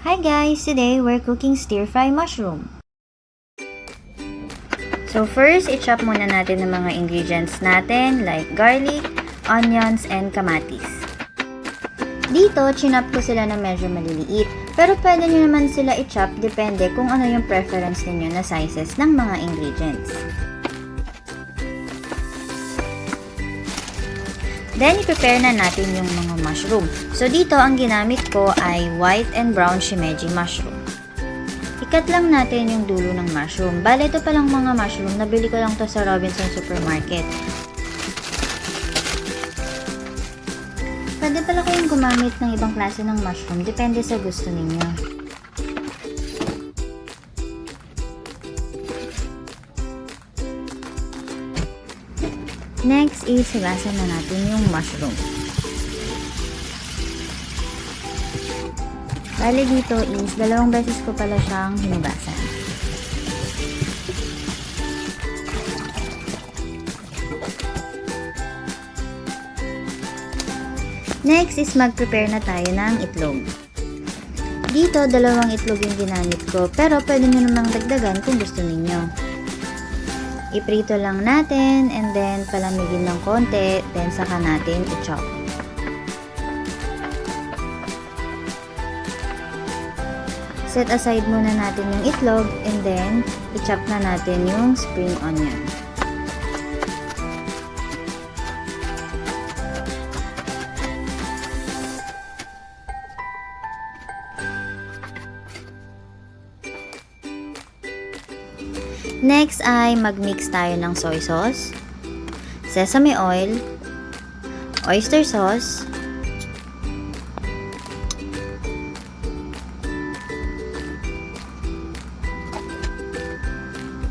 Hi guys! Today, we're cooking stir-fry mushroom. So first, i-chop muna natin ang mga ingredients natin like garlic, onions, and kamatis. Dito, chinop ko sila na medyo maliliit. Pero pwede nyo naman sila i-chop depende kung ano yung preference ninyo na sizes ng mga ingredients. Then, i-prepare na natin yung mga mushroom. So, dito, ang ginamit ko ay white and brown shimeji mushroom. Ikat lang natin yung dulo ng mushroom. Bale, ito palang mga mushroom. Nabili ko lang to sa Robinson Supermarket. Pwede pala kayong gumamit ng ibang klase ng mushroom. Depende sa gusto ninyo. Next is, higasan na natin yung mushroom. Bale dito is, 2 beses ko pala siyang hinugasan. Next is, mag-prepare na tayo ng itlog. Dito, 2 itlog yung ginamit ko, pero pwede nyo namang dagdagan kung gusto ninyo. Iprito lang natin and then palamigin ng konti, then saka natin i-chop. Set aside muna natin yung itlog and then i-chop na natin yung spring onion. Next ay mag-mix tayo ng soy sauce, sesame oil, oyster sauce,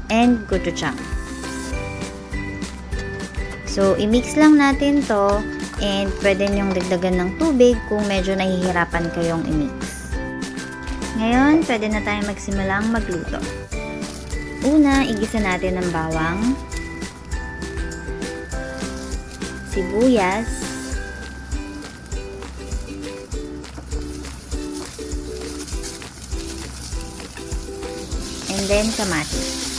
and gochujang. So, i-mix lang natin to and pwede nyong dagdagan ng tubig kung medyo nahihirapan kayong i-mix. Ngayon, pwede na tayo magsimulang magluto. Una, igisa natin ng bawang, sibuyas, and then kamatis.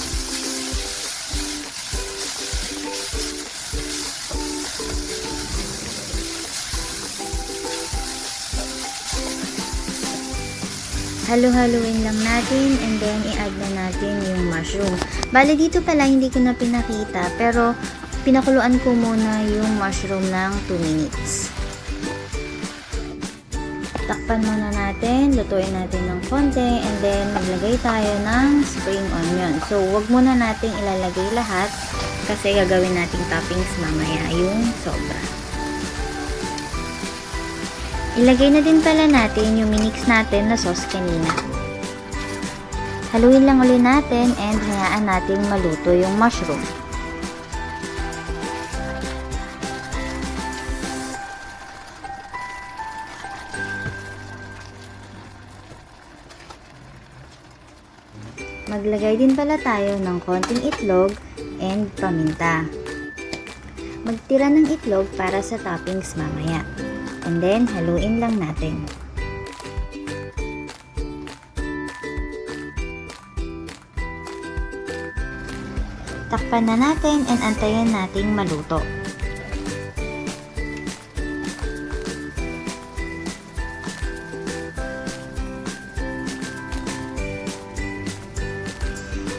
Halo-haluin lang natin and then i-add na natin yung mushroom. Bale dito pala hindi ko na pinakita pero pinakuluan ko muna yung mushroom ng 2 minutes. Takpan muna natin, lutuin natin ng konti and then maglagay tayo ng spring onion. So wag muna natin ilalagay lahat kasi gagawin nating toppings mamaya yung sobra. Ilagay na din pala natin yung minix natin na sauce kanina. Haluin lang ulit natin and hayaan natin maluto yung mushroom. Maglagay din pala tayo ng konting itlog and paminta. Magtira ng itlog para sa toppings mamaya. And then, haluin lang natin. Takpan na natin and antayin nating maluto.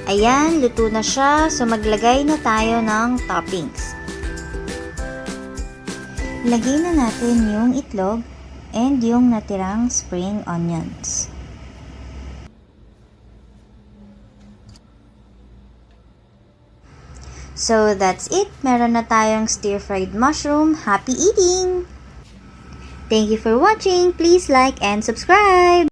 Ayan, luto na siya. So, maglagay na tayo ng toppings. Lagay na natin yung itlog and yung natirang spring onions. So, that's it. Meron na tayong stir-fried mushroom. Happy eating! Thank you for watching. Please like and subscribe!